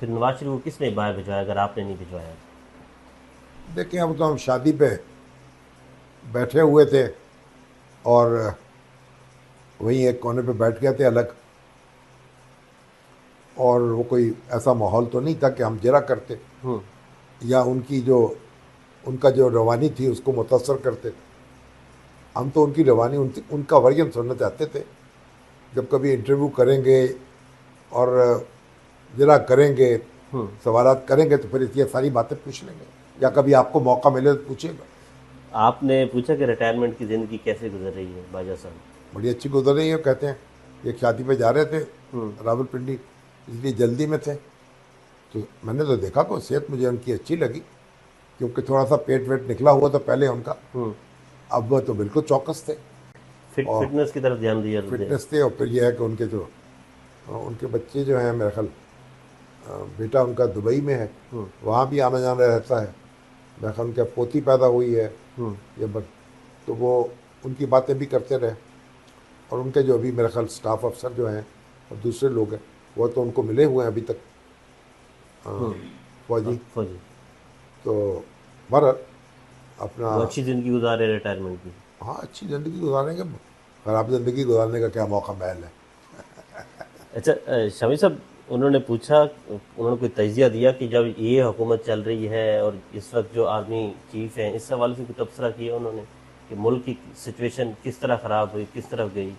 फिर नवाज शरीफ को किसने बाहर भिजवाया अगर आपने नहीं भिजवाया? देखिए, अब तो हम शादी पे बैठे हुए थे और वहीं एक कोने पे बैठ गए थे अलग, और वो कोई ऐसा माहौल तो नहीं था कि हम जरा करते हम्म। या उनका जो रवानी थी उसको मुतासर करते थे। हम तो उनकी रवानी, उनका वर्जन सुनना चाहते थे। जब कभी इंटरव्यू करेंगे और जरा करेंगे, हम्म। सवालात करेंगे, तो फिर ये सारी बातें पूछ लेंगे, या कभी आपको मौका मिले तो पूछिएगा। आपने पूछा कि रिटायरमेंट की ज़िंदगी कैसे गुजर रही है बाजा साहब? बड़ी अच्छी गुजर रही है, कहते हैं। एक शादी पे जा रहे थे हम्म। रावलपिंडी, इसलिए जल्दी में थे। तो मैंने तो देखा को सेहत मुझे उनकी अच्छी लगी, क्योंकि थोड़ा सा पेट वेट निकला हुआ था पहले उनका। हम्म। अब वो तो बिल्कुल चौकस थे और फिटनेस की तरफ ध्यान दिया दे। फिटनेस थे। और फिर यह है कि उनके बच्चे जो हैं, मेरा ख्याल बेटा उनका दुबई में है, हम्म। वहाँ भी आना जाना रहता है। मेरा ख्याल उनके पोती पैदा हुई है हम्म। या बस, तो वो उनकी बातें भी करते रहे। और उनके जो अभी मेरा ख्याल स्टाफ अफसर जो हैं और दूसरे लोग हैं, वो तो उनको मिले हुए हैं अभी तक, हम्म। फौजी। फौजी। तो बहरहाल अपना, वो अच्छी ज़िंदगी गुजार रहे रिटायरमेंट की। हाँ, अच्छी ज़िंदगी गुजारेंगे। खराब ज़िंदगी गुजारने का क्या मौका महल है। अच्छा, शमी साहब, उन्होंने पूछा, उन्होंने कोई तजिया दिया कि जब ये हुकूमत चल रही है और इस वक्त जो आर्मी चीफ हैं, इस सवाल से कोई तबसरा किया उन्होंने कि मुल्क की सिचुएशन किस तरह ख़राब हुई, किस तरफ गई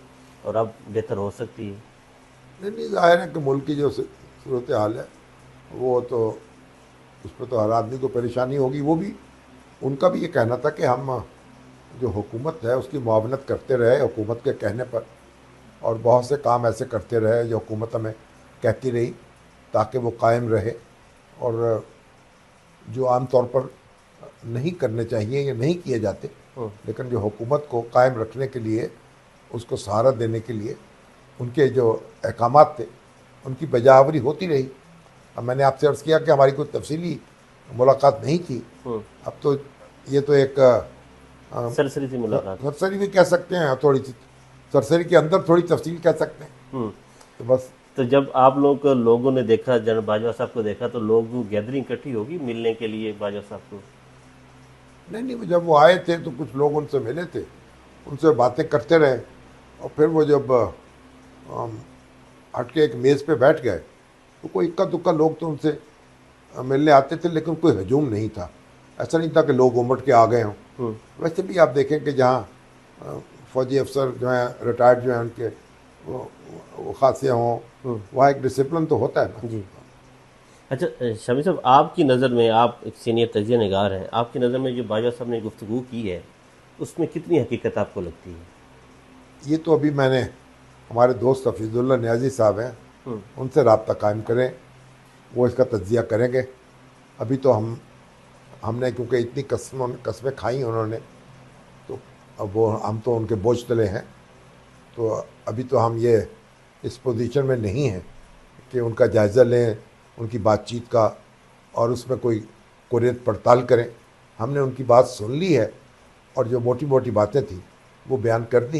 और अब बेहतर हो सकती है? नहीं नहीं, जाहिर है कि मुल्क की जो सूरत हाल है, वो तो, उस पर तो हर आदमी को परेशानी होगी। वो भी, उनका भी ये कहना था कि हम जो हुकूमत है उसकी मुआवनत करते रहे हुकूमत के कहने पर, और बहुत से काम ऐसे करते रहे जो हुकूमत हमें कहती रही, ताकि वो कायम रहे। और जो आम तौर पर नहीं करने चाहिए या नहीं किए जाते, हम्म। लेकिन जो हुकूमत को कायम रखने के लिए, उसको सहारा देने के लिए उनके जो अहकामात थे, उनकी बजावरी होती रही। अब मैंने आपसे अर्ज़ किया कि हमारी कोई तफसीली मुलाकात नहीं थी। हम्म। अब तो ये तो एक सरसरी सी मुलाकात। सरसरी भी कह सकते हैं, थोड़ी सी सरसरी के अंदर थोड़ी तफसील कह सकते हैं। हम्म। तो बस। तो जब आप लोगों ने देखा, जनरल बाजवा साहब को देखा, तो लोग गैदरिंग इकट्ठी होगी मिलने के लिए बाजवा साहब को? नहीं नहीं, जब वो आए थे तो कुछ लोग उनसे मिले थे, उनसे बातें करते रहे। और फिर वो जब हट के एक मेज़ पे बैठ गए, तो कोई इक्का दुक्का लोग तो उनसे मिलने आते थे, लेकिन कोई हजूम नहीं था। ऐसा नहीं था कि लोग उमड़ के आ गए हों। हम्म। वैसे भी आप देखें कि जहाँ फौजी अफसर जो हैं, रिटायर्ड जो हैं, उनके वो खासे हों, हम्म। वहाँ एक डिसिप्लिन तो होता है ना। जी। अच्छा, शमी साहब, आपकी नज़र में, आप एक सीनियर तजिया निगार हैं, आपकी नज़र में जो बाजवा साहब ने गुफ्तगू की है उसमें कितनी हकीकत आपको लगती है? ये तो अभी मैंने, हमारे दोस्त हफीज़ुल्लाह न्याजी साहब हैं, हम्म। उनसे रब्ता कायम करें, वो इसका तज्जिया करेंगे। अभी तो हमने, क्योंकि इतनी कस्में खाई उन्होंने, तो अब वो, हम तो उनके बोझ तले हैं। तो अभी तो हम ये इस पोजीशन में नहीं हैं कि उनका जायज़ा लें, उनकी बातचीत का, और उसमें कोई कुरियत पड़ताल करें। हमने उनकी बात सुन ली है, और जो मोटी मोटी बातें थी वो बयान कर दी।